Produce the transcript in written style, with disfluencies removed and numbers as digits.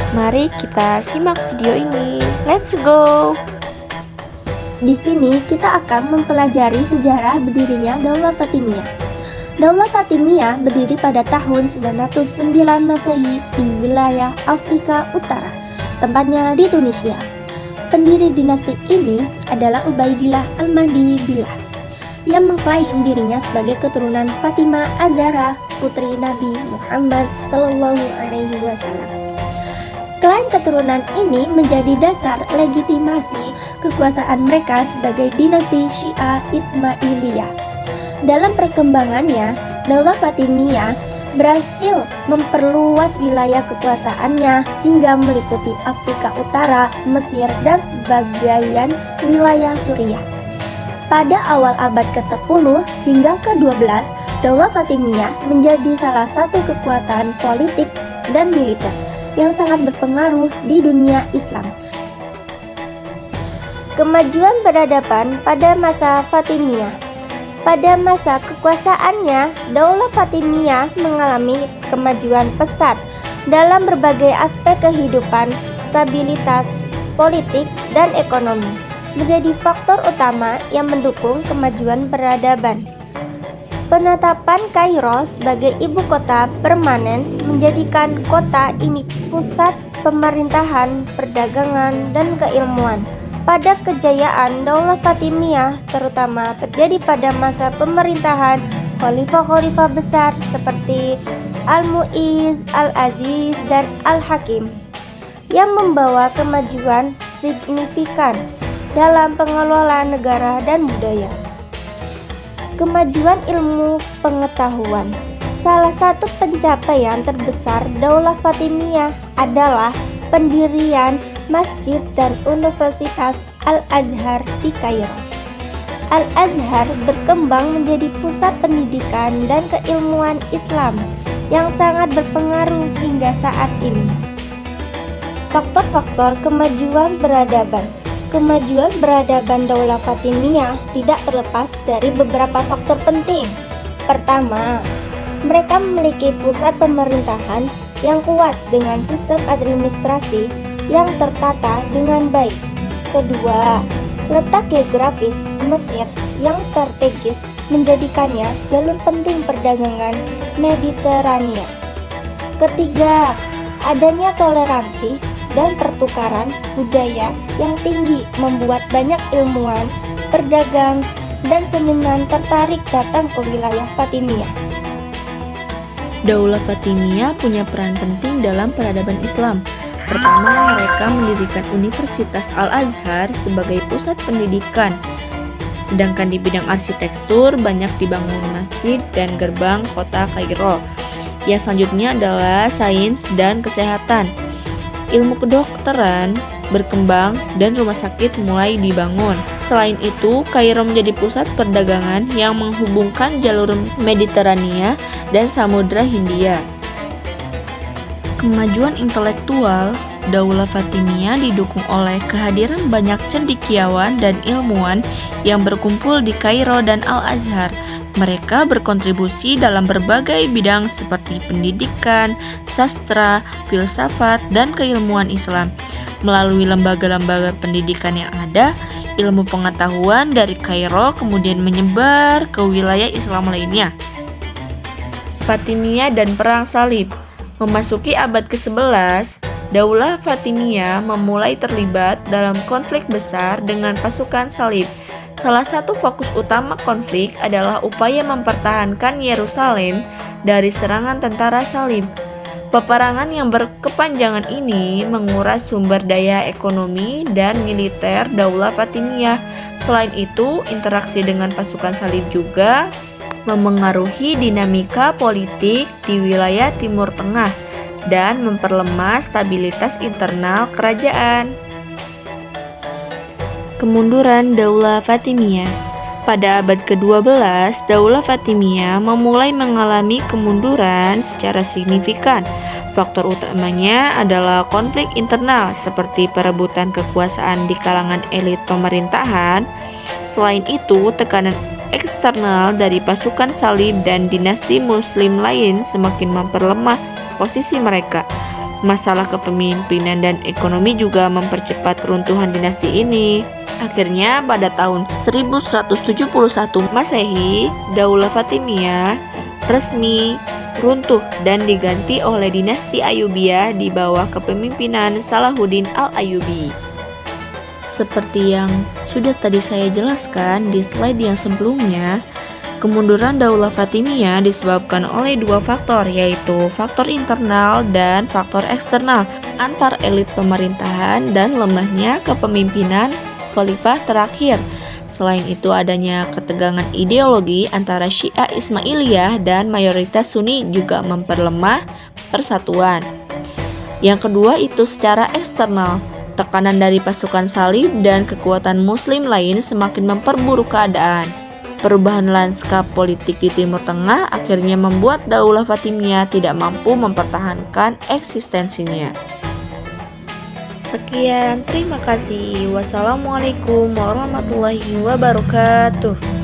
Mari kita simak video ini. Let's go! Di sini kita akan mempelajari sejarah berdirinya Daulah Fatimiyah. Daulah Fatimiyah berdiri pada tahun 909 Masehi di wilayah Afrika Utara, tempatnya di Tunisia. Pendiri dinasti ini adalah Ubaidillah Al-Mahdi Billah, yang mengklaim dirinya sebagai keturunan Fatimah Az-Zahra, putri Nabi Muhammad SAW. Klaim keturunan ini menjadi dasar legitimasi kekuasaan mereka sebagai dinasti Syiah Ismailiyah. Dalam perkembangannya, Daulah Fatimiyah berhasil memperluas wilayah kekuasaannya hingga meliputi Afrika Utara, Mesir, dan sebagian wilayah Suriah. Pada awal abad ke-10 hingga ke-12, Daulah Fatimiyah menjadi salah satu kekuatan politik dan militer yang sangat berpengaruh di dunia Islam. Kemajuan peradaban pada masa Fatimiyah. Pada masa kekuasaannya, Daulah Fatimiyah mengalami kemajuan pesat dalam berbagai aspek kehidupan, stabilitas politik, dan ekonomi menjadi faktor utama yang mendukung kemajuan peradaban. Penetapan Kairo sebagai ibu kota permanen menjadikan kota ini pusat pemerintahan, perdagangan, dan keilmuan. Pada kejayaan Daulah Fatimiyah terutama terjadi pada masa pemerintahan khalifah-khalifah besar seperti Al-Mu'izz, Al-Aziz, dan Al-Hakim yang membawa kemajuan signifikan dalam pengelolaan negara dan budaya. Kemajuan ilmu pengetahuan. Salah satu pencapaian terbesar Daulah Fatimiyah adalah pendirian masjid dan Universitas Al-Azhar di Kairo. Al-Azhar berkembang menjadi pusat pendidikan dan keilmuan Islam yang sangat berpengaruh hingga saat ini. Faktor-faktor kemajuan peradaban. Kemajuan peradaban Daulah Fatimiyah tidak terlepas dari beberapa faktor penting. Pertama, mereka memiliki pusat pemerintahan yang kuat dengan sistem administrasi yang tertata dengan baik. Kedua, letak geografis Mesir yang strategis menjadikannya jalur penting perdagangan Mediterania. Ketiga, adanya toleransi dan pertukaran budaya yang tinggi membuat banyak ilmuwan, pedagang, dan seniman tertarik datang ke wilayah Fatimiyah. Daulah Fatimiyah punya peran penting dalam peradaban Islam. Pertama, mereka mendirikan Universitas Al-Azhar sebagai pusat pendidikan. Sedangkan di bidang arsitektur, banyak dibangun masjid dan gerbang kota Kairo. Yang selanjutnya adalah sains dan kesehatan. Ilmu kedokteran berkembang dan rumah sakit mulai dibangun. Selain itu, Kairo menjadi pusat perdagangan yang menghubungkan jalur Mediterania dan Samudra Hindia. Kemajuan intelektual Daulah Fatimiyah didukung oleh kehadiran banyak cendekiawan dan ilmuwan yang berkumpul di Kairo dan Al-Azhar. Mereka berkontribusi dalam berbagai bidang seperti pendidikan, sastra, filsafat, dan keilmuan Islam. Melalui lembaga-lembaga pendidikan yang ada, ilmu pengetahuan dari Kairo kemudian menyebar ke wilayah Islam lainnya. Fatimiyah dan Perang Salib. Memasuki abad ke-11, Daulah Fatimiyah memulai terlibat dalam konflik besar dengan pasukan Salib. Salah satu fokus utama konflik adalah upaya mempertahankan Yerusalem dari serangan tentara Salib. Peperangan yang berkepanjangan ini menguras sumber daya ekonomi dan militer Daulah Fatimiyah. Selain itu, interaksi dengan pasukan Salib juga memengaruhi dinamika politik di wilayah Timur Tengah dan memperlemah stabilitas internal kerajaan. Kemunduran Daulah Fatimiyah. Pada abad ke-12, Daulah Fatimiyah memulai mengalami kemunduran secara signifikan. Faktor utamanya adalah konflik internal seperti perebutan kekuasaan di kalangan elit pemerintahan. Selain itu, tekanan eksternal dari pasukan Salib dan dinasti Muslim lain semakin memperlemah posisi mereka. Masalah kepemimpinan dan ekonomi juga mempercepat keruntuhan dinasti ini. Akhirnya pada tahun 1171 Masehi, Daulah Fatimiyah resmi runtuh dan diganti oleh dinasti Ayyubiyah di bawah kepemimpinan Salahuddin Al-Ayyubi. Seperti yang sudah tadi saya jelaskan di slide yang sebelumnya, kemunduran Daulah Fatimiyah disebabkan oleh dua faktor, yaitu faktor internal dan faktor eksternal antar elit pemerintahan dan lemahnya kepemimpinan khalifah terakhir. Selain itu, adanya ketegangan ideologi antara Syiah Ismailiyah dan mayoritas Sunni juga memperlemah persatuan. Yang kedua itu secara eksternal. Tekanan dari pasukan salib dan kekuatan muslim lain semakin memperburuk keadaan. Perubahan lanskap politik di Timur Tengah akhirnya membuat Daulah Fatimiyah tidak mampu mempertahankan eksistensinya. Sekian, terima kasih. Wassalamualaikum warahmatullahi wabarakatuh.